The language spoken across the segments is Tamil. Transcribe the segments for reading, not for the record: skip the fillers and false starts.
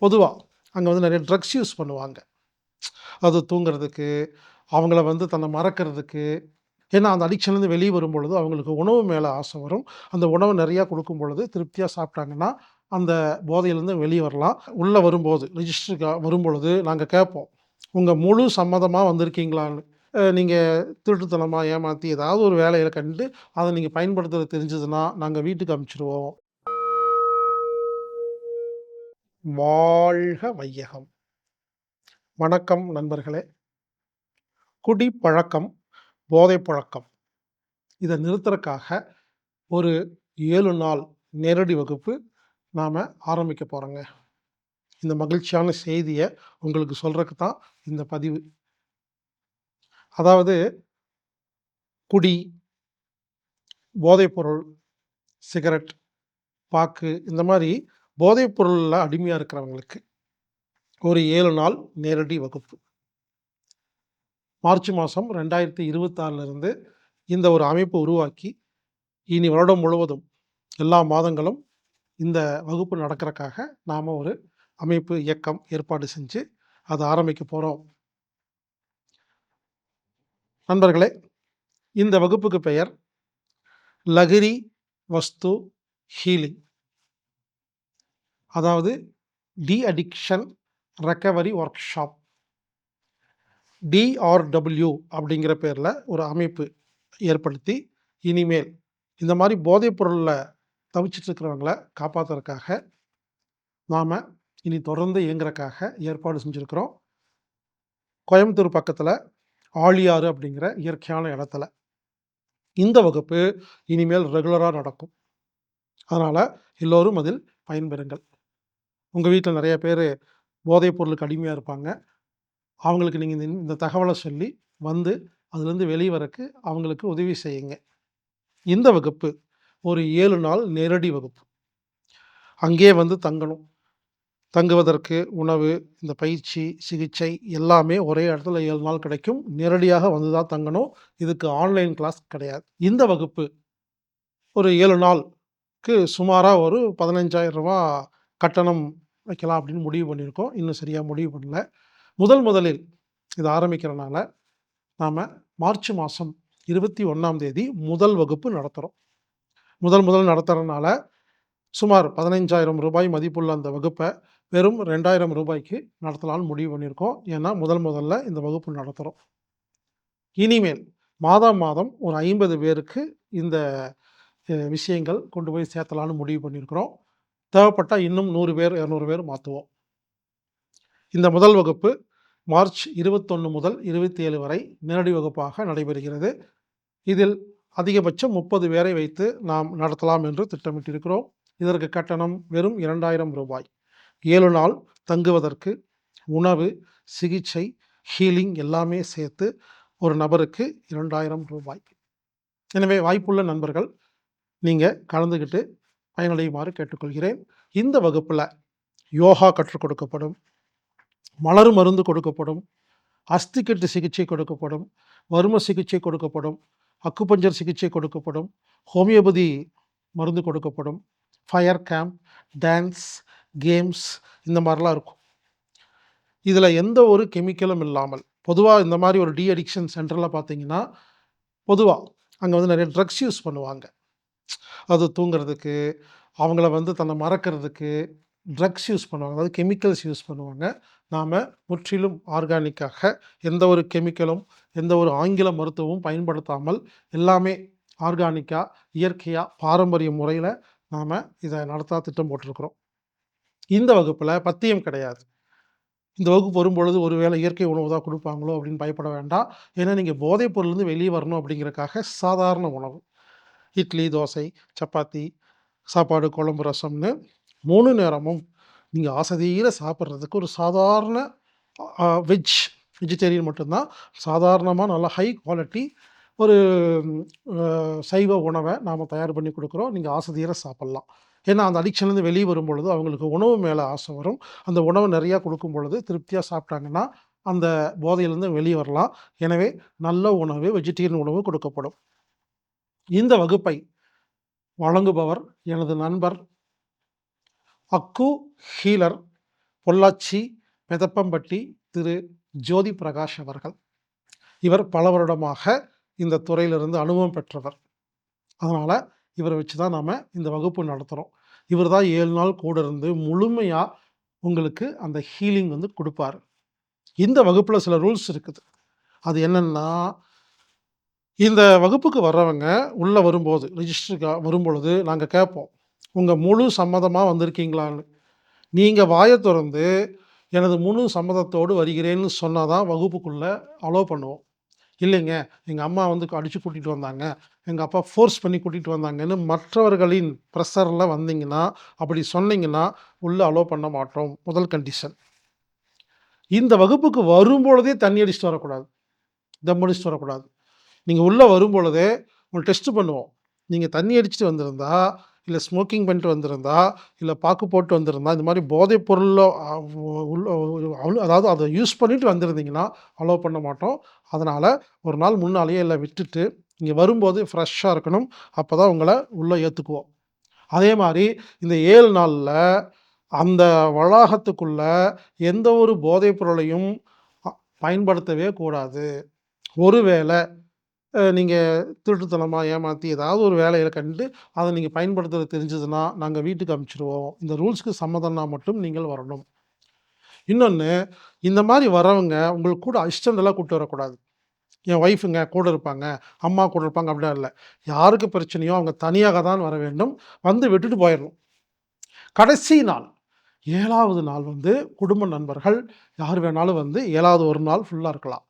பொதுவா அங்க வந்து நெறைய ட்ரக்ஸ் யூஸ் பண்ணுவாங்க. அது தூங்குறதுக்கு, அவங்கள வந்து தன்னை மறக்கிறதுக்கு. ஏன்னா, அந்த அடிக்ஷன்லேருந்து வெளிய வரும்பொழுது அவங்களுக்கு உணவு மேல ஆசை வரும். அந்த உணவு நெறையா குடுக்கும் பொழுது திருப்தியா சாப்பிட்டாங்கன்னா, அந்த போதையிலேருந்து வெளிய வரலாம். உள்ள வரும்போது ரிஜிஸ்டருக்கு வரும்பொழுது நாங்க கேட்போம். உங்க முழு சம்மதமா வந்திருக்கீங்களான்னு. நீங்க திருட்டுத்தனமா ஏமாத்தி ஏதாவது ஒரு வேலையில கண்டு, அத நீங்க பயன்படுத்துறது தெரிஞ்சதுன்னா, நாங்க வீட்டுக்கு அனுப்பிச்சுருவோம். வாழ்க வையகம்! வணக்கம் நண்பர்களே! குடிப்பழக்கம், போதை பழக்கம் இத நிறுத்துறக்காக ஒரு 7 நாள் நேரடி வகுப்பு நாம ஆரம்பிக்க போறோங்க. இந்த மகிழ்ச்சியான செய்திய உங்களுக்கு சொல்றக்கு தான் இந்த பதிவு. அதாவது குடி, போதைப்பொருள், சிகரெட், பாக்கு இந்த மாரி போதைப் பொருள்ல அடிமையா இருக்கிறவங்களுக்கு ஒரு 7 நாள் நேரடி வகுப்பு. மார்ச் மாசம் 2026லிருந்து இந்த ஒரு அமைப்பு உருவாக்கி, இனி வருடம் முழுவதும் எல்லா மாதங்களும் இந்த வகுப்பு நடக்கிறக்காக நாம ஒரு அமைப்பு, இயக்கம் ஏற்பாடு செஞ்சு அத ஆரம்பிக்க போறோம். நண்பர்களே, இந்த வகுப்புக்கு பெயர் லகிரி வஸ்து ஹீலிங். அதாவது டி அடிக்ஷன் ரெக்கவரி ஒர்க்ஷாப். டிஆர்டபிள்யூ அப்படிங்கிற பேர்ல ஒரு அமைப்பு ஏற்படுத்தி, இனிமேல் இந்த மாரி போதைப் பொருள்ல தவிச்சிட்டு இருக்கிறவங்கள காப்பாத்துறதுக்காக, நாம இனி தொடர்ந்து இயங்குறக்காக ஏற்பாடு செஞ்சிருக்கிறோம். கோயம்புத்தூர் பக்கத்துல ஆழியாறு அப்படிங்கிற இயற்கையான இடத்துல. இந்த வகுப்பு இனிமேல் ரெகுலரா நடக்கும். அதனால எல்லோரும் அதில் பயன்பெறுங்கள். உங்க வீட்ல நெறைய பேரு போதைப் பொருளுக்கு அடிமையா இருப்பாங்க. அவங்களுக்கு நீங்க இந்த தகவல சொல்லி வந்து அதிலிருந்து வெளிய வரக்கு அவங்களுக்கு உதவி செய்யுங்க. இந்த வகுப்பு ஒரு 7 நாள் நேரடி வகுப்பு. அங்கேயே வந்து தங்கணும். தங்குவதற்கு உணவு, இந்த பயிற்சி, சிகிச்சை எல்லாமே ஒரே இடத்துல 7 நாள் கிடைக்கும். நேரடியாக வந்து தான் தங்கணும். இதுக்கு ஆன்லைன் கிளாஸ் கிடையாது. இந்த வகுப்பு ஒரு 7 நாளுக்கு சுமாரா ஒரு ரூ. 15,000 கட்டணம் வைக்கலாம் அப்படின்னு முடிவு பண்ணியிருக்கோம். இன்னும் சரியா முடிவு பண்ணல. முதலில் இத ஆரம்பிக்கிறனால, நாம மார்ச் மாசம் 21ஆம் தேதி முதல் வகுப்பு நடத்துறோம். முதல் நடத்துறனால, சுமார் ரூ. 15,000 மதிப்புள்ள அந்த வகுப்ப வெறும் ரூ. 2,000க்கு நடத்தலாம்னு முடிவு பண்ணியிருக்கோம். ஏன்னா, முதல்ல இந்த வகுப்பு நடத்துறோம். இனிமேல் மாதம் ஒரு 50 பேருக்கு இந்த விஷயங்கள் கொண்டு போய் சேர்த்தலாம்னு முடிவு பண்ணியிருக்கிறோம். தேவைப்பட்டா இன்னும் 100 பேர், 200 பேர் மாத்துவோம். இந்த முதல் வகுப்பு மார்ச் 21 முதல் 27 வரை நேரடி வகுப்பாக நடைபெறுகிறது. இதில் அதிகபட்சம் 30 பேரை வைத்து நாம் நடத்தலாம் என்று திட்டமிட்டிருக்கிறோம். இதற்கு கட்டணம் வெறும் ரூ. 2,000. 7 நாள் தங்குவதற்கு, உணவு, சிகிச்சை, ஹீலிங் எல்லாமே சேர்த்து ஒரு நபருக்கு ரூ. 2,000. எனவே வாய்ப்புள்ள நண்பர்கள் நீங்க கலந்துகிட்டு பயனடையுமாறு கேட்டுக்கொள்கிறேன். இந்த வகுப்புல யோகா கற்றுக் கொடுக்கப்படும், மலர் மருந்து கொடுக்கப்படும், அஸ்திக்கட்டு சிகிச்சை கொடுக்கப்படும், வரும சிகிச்சை கொடுக்கப்படும், அக்குபஞ்சர் சிகிச்சை கொடுக்கப்படும், ஹோமியோபதி மருந்து கொடுக்கப்படும், ஃபயர் கேம்ப், டான்ஸ், கேம்ஸ் இந்த மாரிலாம் இருக்கும். இதுல எந்த ஒரு கெமிக்கலும் இல்லாமல், பொதுவா இந்த மாரி ஒரு டி அடிக்ஷன் சென்டர்ல பார்த்தீங்கன்னா, பொதுவா அங்க வந்து நெறைய ட்ரக்ஸ் யூஸ் பண்ணுவாங்க. அது தூங்குறதுக்கு, அவங்கள வந்து தன்னை மறக்கிறதுக்கு ட்ரக்ஸ் யூஸ் பண்ணுவாங்க. அதாவது கெமிக்கல்ஸ் யூஸ் பண்ணுவாங்க. நாம முற்றிலும் ஆர்கானிக்காக எந்த ஒரு கெமிக்கலும், எந்த ஒரு ஆங்கில மருத்துவமும் பயன்படுத்தாமல் எல்லாமே ஆர்கானிக்கா, இயற்கையா, பாரம்பரிய முறையில நாம இத நடத்த திட்டம் போட்டிருக்கிறோம். இந்த வகுப்புல பத்தியம் கிடையாது. இந்த வகுப்பு வரும்பொழுது ஒருவேளை இயற்கை உணவு தான் குடுப்பாங்களோ அப்படின்னு பயப்பட வேண்டாம். ஏன்னா நீங்க போதைப் பொருள்லேருந்து வெளிய வரணும் அப்படிங்கிறதுக்காக சாதாரண உணவு. இட்லி, தோசை, சப்பாத்தி, சாப்பாடு, குழம்பு, ரசம்னு 3 நேரமும் நீங்க ஆசை தீர சாப்பிடுறதுக்கு ஒரு சாதாரண வெஜிடேரியன் மட்டும் தான். சாதாரணமா நல்ல ஹை குவாலிட்டி ஒரு சைவ உணவ நாம தயார் பண்ணி குடுக்குறோம். நீங்க ஆசை தீர சாப்பிடலாம். ஏன்னா, அந்த அடிக்ஷன்லேருந்து வெளிய வரும்பொழுது அவங்களுக்கு உணவு மேல ஆசை வரும். அந்த உணவு நெறையா குடுக்கும் பொழுது திருப்தியா சாப்பிட்டாங்கன்னா, அந்த போதையிலேருந்து வெளிய வரலாம். எனவே நல்ல உணவு, வெஜிடேரியன் உணவு கொடுக்கப்படும். இந்த வகுப்பை வழங்குபவர் எனது நண்பர் அக்கு ஹீலர் பொள்ளாச்சி பெதப்பம்பட்டி திரு ஜோதி பிரகாஷ் அவர்கள். இவர் பல வருடமாக இந்த துறையிலிருந்து அனுபவம் பெற்றவர். அதனால இவர வச்சு தான் நாம இந்த வகுப்பு நடத்துறோம். இவர் தான் 7 நாள் கூட இருந்து முழுமையா உங்களுக்கு அந்த ஹீலிங் வந்து குடுப்பாரு. இந்த வகுப்புல சில ரூல்ஸ் இருக்குது. அது என்னன்னா, இந்த வகுப்புக்கு வர்றவங்க உள்ள வரும்போது, ரிஜிஸ்டருக்கு வரும்பொழுது நாங்க கேட்போம். உங்க முழு சம்மதமா வந்திருக்கீங்களான்னு. நீங்க வாய தொறந்து, எனது முழு சம்மதத்தோடு வருகிறேன்னு சொன்னா தான் வகுப்புக்குள்ள அலோவ் பண்ணுவோம். இல்லைங்க, எங்க அம்மா வந்து அடிச்சு கூட்டிட்டு வந்தாங்க. எங்க அப்பா ஃபோர்ஸ் பண்ணி கூட்டிட்டு வந்தாங்கன்னு மற்றவர்களின் பிரஷர்ல வந்தீங்கன்னா, அப்படி சொன்னீங்கன்னா, உள்ள அலோவ் பண்ண மாட்டோம். முதல் கண்டிஷன். இந்த வகுப்புக்கு வரும்பொழுதே தண்ணி அடிச்சுட்டு வரக்கூடாது. தம் அடிச்சுட்டு வரக்கூடாது. நீங்க உள்ள வரும்பொழுதே உங்கள டெஸ்ட் பண்ணுவோம். நீங்க தண்ணி அடிச்சுட்டு வந்திருந்தா, இல்ல ஸ்மோக்கிங் பண்ணிட்டு வந்திருந்தா, இல்ல பாக்கு போட்டு வந்திருந்தா, இந்த மாரி போதைப் பொருள்ல அதாவது அத யூஸ் பண்ணிட்டு வந்திருந்தீங்கன்னா, அலோவ் பண்ண மாட்டோம். அதனால ஒரு நாள் முன்னாலேயே எல்லாம் விட்டுட்டு, நீங்க வரும்போது ஃப்ரெஷ்ஷா இருக்கணும். அப்பதான் உங்கள உள்ள ஏத்துக்குவோம். அதே மாரி இந்த 7 நாள்ல அந்த வளாகத்துக்குள்ள எந்த ஒரு போதைப் பொருளையும் அ பயன்படுத்தவே கூடாது. ஒருவேள நீங்க திருட்டுத்தனமா ஏமாத்தி ஏதாவது ஒரு வேலையில கண்டு, அத நீங்க பயன்படுத்துறது தெரிஞ்சதுன்னா, நாங்க வீட்டுக்கு அனுப்பிச்சுருவோம். இந்த ரூல்ஸ்க்கு சம்மதம்னா மட்டும் நீங்கள் வரணும். இன்னொன்னு, இந்த மாரி வரவங்க உங்களுக்கு கூட அசிஸ்டன்ட்லாம் கூட்டு வரக்கூடாது. என் ஒய்ஃப்ங்க கூட இருப்பாங்க, அம்மா கூட இருப்பாங்க அப்படிலாம் இல்ல. யாருக்கு பிரச்சனையோ அவங்க தனியாக தான் வர வேண்டும். வந்து விட்டுட்டு போயிரணும். கடைசி நாள் 7வது நாள் வந்து குடும்ப நண்பர்கள் யார் வேணாலும் வந்து 7வது ஒரு நாள் ஃபுல்லா இருக்கலாம்.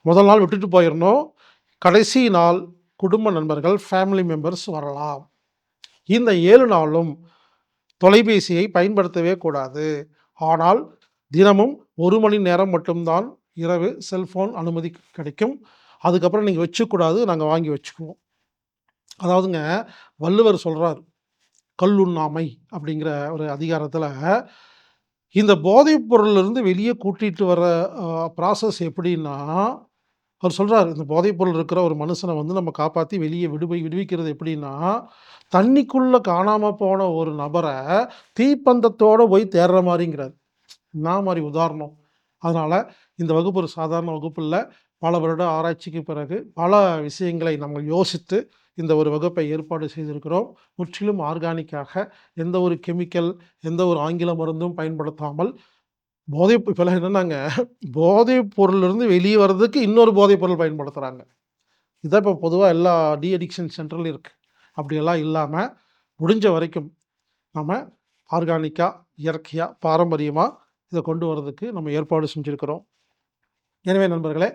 முதல் நாள் விட்டுட்டு போயிரணும். கடைசி நாள் குடும்ப நண்பர்கள், ஃபேமிலி மெம்பர்ஸ் வரலாம். இந்த 7 நாளும் தொலைபேசியை பயன்படுத்தவே கூடாது. ஆனால் தினமும் 1 மணி நேரம் மட்டும் தான் இரவு செல்ஃபோன் அனுமதி கிடைக்கும். அதுக்கப்புறம் நீங்க வச்சுக்கூடாது. நாங்க வாங்கி வச்சுக்குவோம். அதாவதுங்க வள்ளுவர் சொல்றாரு. "கள்ளுண்ணாமை" அப்படிங்கிற ஒரு அதிகாரத்தில, இந்த போதைப் பொருள்லருந்து வெளிய கூட்டிட்டு வர அ ப்ராசஸ் எப்படின்னா, அவர் சொல்றாரு, இந்த போதைப் பொருள் இருக்கிற ஒரு மனுஷன வந்து நம்ம காப்பாத்தி வெளிய விடுவிக்கிறது எப்படின்னா, தண்ணிக்குள்ள காணாம போன ஒரு நபர தீப்பந்தத்தோட போய் தேடுற மாரிங்கிறாரு. என்னா மாரி உதாரணம்? அதனால இந்த வகுப்பு ஒரு சாதாரண வகுப்பு இல்ல. பல வருட ஆராய்ச்சிக்கு பிறகு பல விஷயங்களை நம்ம யோசித்து இந்த ஒரு வகுப்பை ஏற்பாடு செய்திருக்கிறோம். முற்றிலும் ஆர்கானிக்காக எந்த ஒரு கெமிக்கல், எந்த ஒரு ஆங்கில மருந்தும் பயன்படுத்தாமல் இப்பலாம் என்னன்னாங்க, போதைப் பொருள்லருந்து வெளிய வர்றதுக்கு இன்னொரு போதைப் பொருள் பயன்படுத்துறாங்க. இதான் இப்ப பொதுவா எல்லா அடிக்ஷன் சென்டர்லயும் இருக்கு. அப்படியெல்லாம் இல்லாம முடிஞ்ச வரைக்கும் நம்ம ஆர்கானிக்கா, இயற்கையா, பாரம்பரியமா இத கொண்டு வரதுக்கு நம்ம ஏற்பாடு செஞ்சிருக்கிறோம். எனவே நண்பர்களே,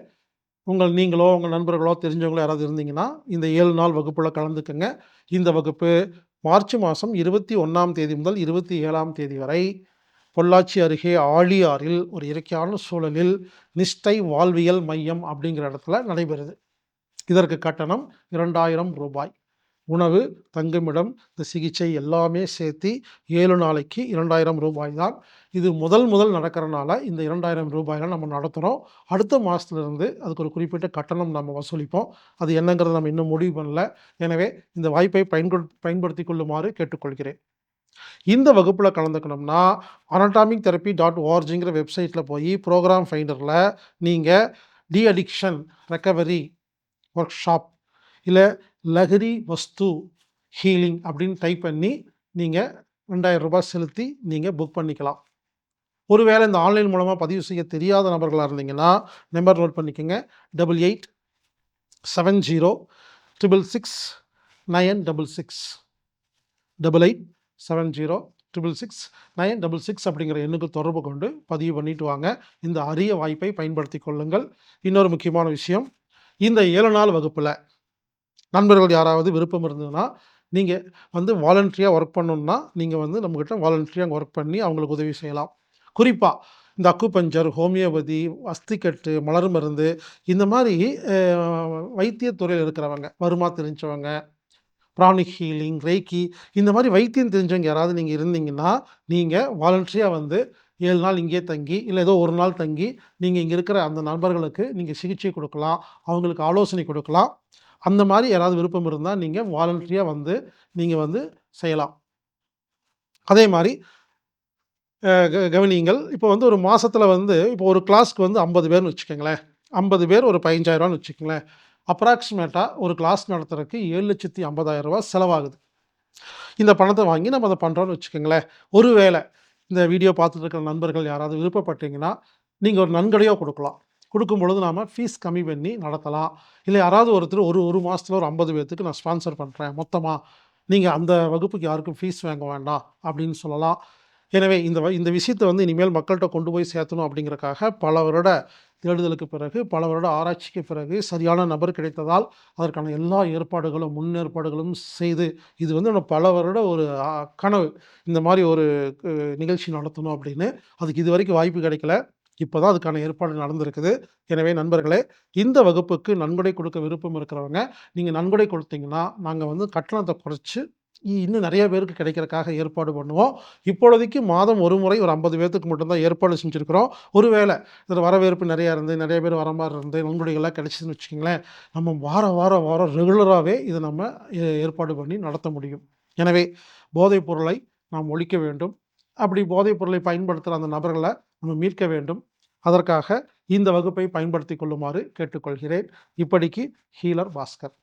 நீங்களோ, உங்க நண்பர்களோ, தெரிஞ்சவங்களோ யாராவது இருந்தீங்கன்னா, இந்த 7 நாள் வகுப்புல கலந்துக்கங்க. இந்த வகுப்பு மார்ச் மாசம் 21ஆம் தேதி முதல் 27ஆம் தேதி வரை பொள்ளாச்சி அருகே ஆழியாறில் ஒரு இயற்கையான சூழலில் நிஷ்டை வாழ்வியல் மையம் அப்படிங்கிற இடத்துல நடைபெறுது. இதற்கு கட்டணம் ரூ. 2000. உணவு, தங்குமிடம், இந்த சிகிச்சை எல்லாமே சேர்த்தி 7 நாளைக்கு ரூ. 2000 தான். இது முதல் முதல் நடக்கிறனால இந்த ரூ. 2000ல நம்ம நடத்துறோம். அடுத்த மாசத்துலருந்து அதுக்கு ஒரு குறிப்பிட்ட கட்டணம் நம்ம வசூலிப்போம். அது என்னங்கிறத நம்ம இன்னும் முடிவு பண்ணல. எனவே இந்த வாய்ப்பை பயன்படுத்திக் கொள்ளுமாறு கேட்டுக்கொள்கிறேன். இந்த வகுப்புல கலந்துக்கணும்னா, anatomic-therapy.orgங்கிற வெப்சைட்ல போயி புரோகிராம் ஃபைண்டர்ல நீங்க de addiction recovery work shop இல்ல லஹரி வஸ்து ஹீலிங் அப்படின்னு டைப் பண்ணி நீங்க ரூ. 2000 செலுத்தி நீங்க புக் பண்ணிக்கலாம். ஒருவேளை இந்த ஆன்லைன் மூலமா பதிவு செய்ய தெரியாத நபர்களா இருந்தீங்கன்னா, நம்பர் நோட் பண்ணிக்கங்க. 88 70 666 966 88 70 666 966 அப்படிங்கிற எண்ணுக்கு தொடர்பு கொண்டு பதிவு பண்ணிட்டு வாங்க. இந்த அரிய வாய்ப்பை பயன்படுத்திக் கொள்ளுங்கள். இன்னொரு முக்கியமான விஷயம், இந்த 7 நாள் வகுப்புல நண்பர்கள் யாராவது விருப்பம் இருந்ததுன்னா, நீங்க வந்து வாலண்டரியா ஒர்க் பண்ணணும்னா, நீங்க வந்து நம்மகிட்ட வாலண்டரியா ஒர்க் பண்ணி அவங்களுக்கு உதவி செய்யலாம். குறிப்பா இந்த அக்குபஞ்சர், ஹோமியோபதி, அஸ்திக்கட்டு, மலர் மருந்து இந்த மாரி அ வைத்தியத் துறையில இருக்கிறவங்க, வருமா தெரிஞ்சவங்க, பிராணிக் ஹீலிங், ரெய்கி இந்த மாரி வைத்தியம் தெரிஞ்சவங்க யாராவது நீங்க இருந்தீங்கன்னா, நீங்க வாலண்டரியா வந்து 7 நாள் இங்கேயே தங்கி, இல்ல ஏதோ 1 நாள் தங்கி, நீங்க இங்க இருக்கிற அந்த நண்பர்களுக்கு நீங்க சிகிச்சை குடுக்கலாம். அவங்களுக்கு ஆலோசனை குடுக்கலாம். அந்த மாரி யாராவது விருப்பம் இருந்தா, நீங்க வாலண்டரியா வந்து நீங்க வந்து செய்யலாம். அதே மாரி கவனியுங்கள். இப்போ வந்து ஒரு மாசத்துல வந்து இப்போ ஒரு கிளாஸ்க்கு வந்து 50 பேர்ன்னு வச்சுக்கங்களேன். 50 பேர் ஒரு ரூ. 15,000ன்னு வச்சுக்கங்களேன். அப்ராக்ஸிமேட்டா ஒரு கிளாஸ் நடத்துறதுக்கு ரூ. 7,50,000 செலவாகுது. இந்த பணத்த வாங்கி நம்ம அத பண்றோம்ன்னு வச்சுக்கங்களேன். ஒருவேள இந்த வீடியோ பார்த்துட்டு இருக்கிற நண்பர்கள் யாராவது விருப்பப்பட்டீங்கன்னா, நீங்க ஒரு நன்கொடையா குடுக்கலாம். குடுக்கும்பொழுது நாம ஃபீஸ் கம்மி பண்ணி நடத்தலாம். இல்ல யாராவது ஒருத்தர் ஒரு 1 மாசத்துல ஒரு 50 பேத்துக்கு நான் ஸ்பான்சர் பண்றேன் மொத்தமா. நீங்க அந்த வகுப்புக்கு யாருக்கும் ஃபீஸ் வாங்க வேண்டாம் அப்படின்னு சொல்லலாம். எனவே இந்த விஷயத்த வந்து இனிமேல் மக்கள்ட்ட கொண்டு போய் சேர்த்தணும் அப்படிங்கிறக்காக பல வருட தேடுதலுக்கு பிறகு, பல வருட ஆராய்ச்சிக்கு பிறகு சரியான நபர் கிடைத்ததால், அதற்கான எல்லா ஏற்பாடுகளும், முன்னேற்பாடுகளும் செய்து, இது வந்து என்னோட பல வருட ஒரு கனவு. இந்த மாரி ஒரு கு நிகழ்ச்சி நடத்தணும் அப்படின்னு. அதுக்கு இதுவரைக்கும் வாய்ப்பு கிடைக்கல. இப்ப தான் அதுக்கான ஏற்பாடு நடந்திருக்குது. எனவே நண்பர்களே, இந்த வகுப்புக்கு நன்கொடை கொடுக்க விருப்பம் இருக்கிறவங்க, நீங்க நன்கொடை கொடுத்தீங்கன்னா, நாங்க வந்து கட்டணத்த குறைச்சு, இன்னும் நெறைய பேருக்கு கிடைக்கிறக்காக ஏற்பாடு பண்ணுவோம். இப்பொழுதைக்கு மாதம் ஒரு முறை ஒரு 50 பேத்துக்கு மட்டும் தான் ஏற்பாடு செஞ்சிருக்கிறோம். ஒருவேள இதில வரவேற்பு நெறையா இருந்து, நெறைய பேர் வர மாரி இருந்து, நன்கொடைகள்லாம் கிடைச்சதுன்னு வச்சுக்கங்களேன், நம்ம வாரம் ரெகுலராவே இத நம்ம ஏற்பாடு பண்ணி நடத்த முடியும். எனவே போதைப் பொருளை நாம் ஒழிக்க வேண்டும். அப்படி போதைப் பொருளை பயன்படுத்துற அந்த நபர்கள நம்ம மீட்க வேண்டும். அதற்காக இந்த வகுப்பை பயன்படுத்திக் கொள்ளுமாறு கேட்டுக்கொள்கிறேன். இப்படிக்கு ஹீலர் பாஸ்கர்.